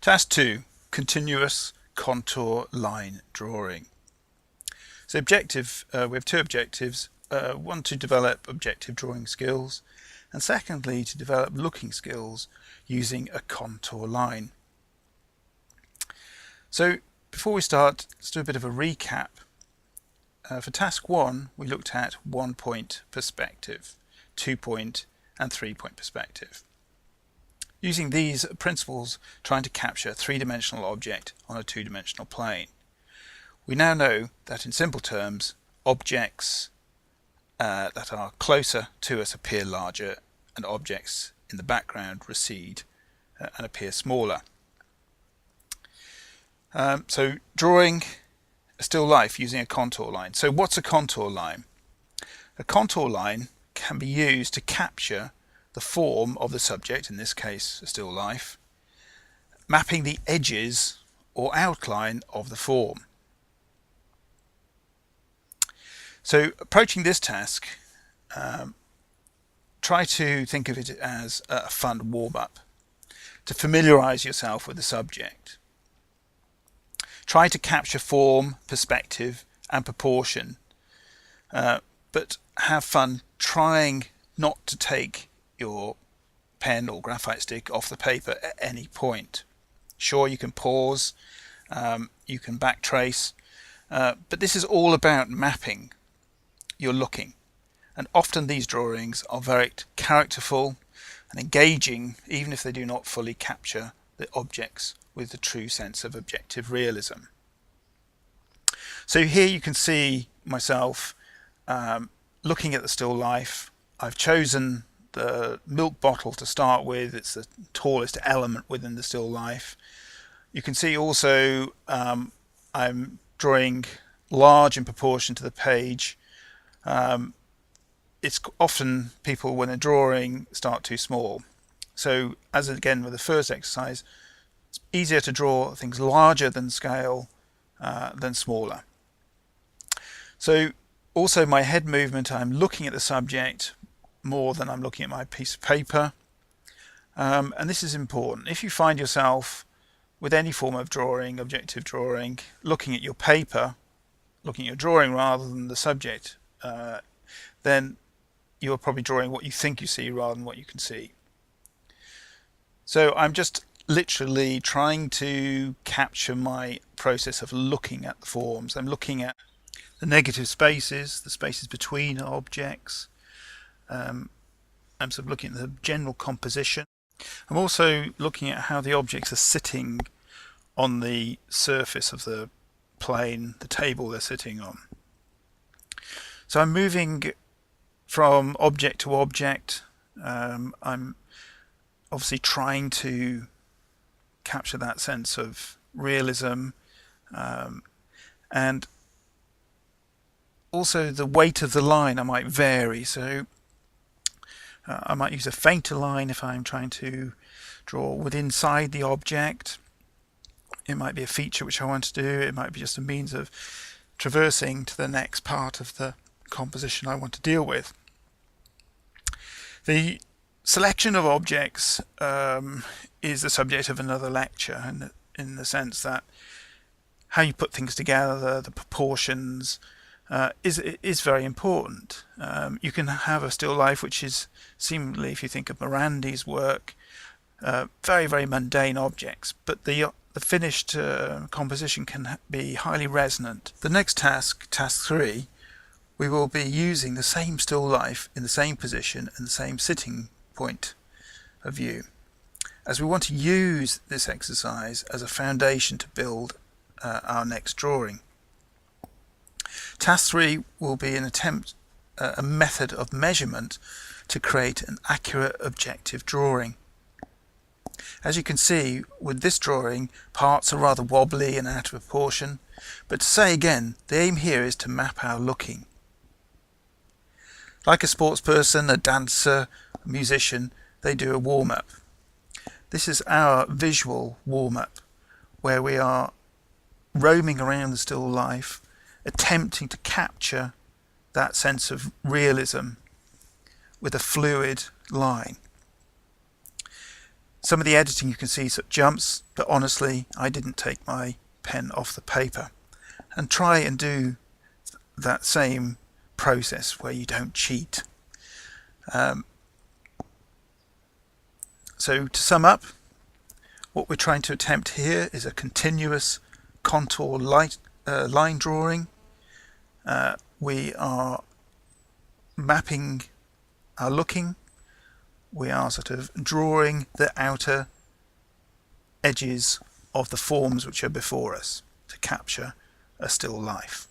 Task 2, continuous contour line drawing. So we have two objectives. One, to develop objective drawing skills, and secondly, to develop looking skills using a contour line. So before we start, let's do a bit of a recap. For task 1, we looked at 1-point perspective, 2-point and 3-point perspective. Using these principles, trying to capture a three-dimensional object on a two-dimensional plane. We now know that in simple terms, objects that are closer to us appear larger, and objects in the background recede and appear smaller. So drawing a still life using a contour line. So what's a contour line? A contour line can be used to capture the form of the subject, in this case a still life, mapping the edges or outline of the form. So approaching this task, try to think of it as a fun warm-up to familiarize yourself with the subject. Try to capture form, perspective and proportion, but have fun trying not to take your pen or graphite stick off the paper at any point. Sure, you can pause, you can backtrace, but this is all about mapping your looking. And often these drawings are very characterful and engaging, even if they do not fully capture the objects with the true sense of objective realism. So here you can see myself looking at the still life. I've chosen the milk bottle to start with. It's the tallest element within the still life. You can see also I'm drawing large in proportion to the page. It's often people, when they're drawing, start too small. So as again with the first exercise, it's easier to draw things larger than scale than smaller. So also my head movement, I'm looking at the subject more than I'm looking at my piece of paper, and this is important. If you find yourself with any form of drawing, objective drawing, looking at your paper, looking at your drawing rather than the subject, then you're probably drawing what you think you see rather than what you can see. So I'm just literally trying to capture my process of looking at the forms. I'm looking at the negative spaces, the spaces between objects. I'm sort of looking at the general composition. I'm also looking at how the objects are sitting on the surface of the plane, the table they're sitting on. So I'm moving from object to object. I'm obviously trying to capture that sense of realism, and also the weight of the line I might vary. So I might use a fainter line if I'm trying to draw within inside the object. It might be a feature which I want to do. It might be just a means of traversing to the next part of the composition I want to deal with. The selection of objects is the subject of another lecture, in the sense that how you put things together, the proportions, is very important. You can have a still life which is seemingly, if you think of Morandi's work, very, very mundane objects, but the finished composition can be highly resonant. The next task, task 3, we will be using the same still life in the same position and the same sitting point of view, as we want to use this exercise as a foundation to build our next drawing. Task 3 will be an attempt, a method of measurement to create an accurate objective drawing. As you can see, with this drawing, parts are rather wobbly and out of proportion, but to say again, the aim here is to map our looking. Like a sports person, a dancer, a musician, they do a warm-up. This is our visual warm-up, where we are roaming around the still life, attempting to capture that sense of realism with a fluid line. Some of the editing you can see sort of jumps, but honestly I didn't take my pen off the paper. And try and do that same process where you don't cheat. So to sum up, what we're trying to attempt here is a continuous contour line drawing. We are mapping our looking. We are sort of drawing the outer edges of the forms which are before us to capture a still life.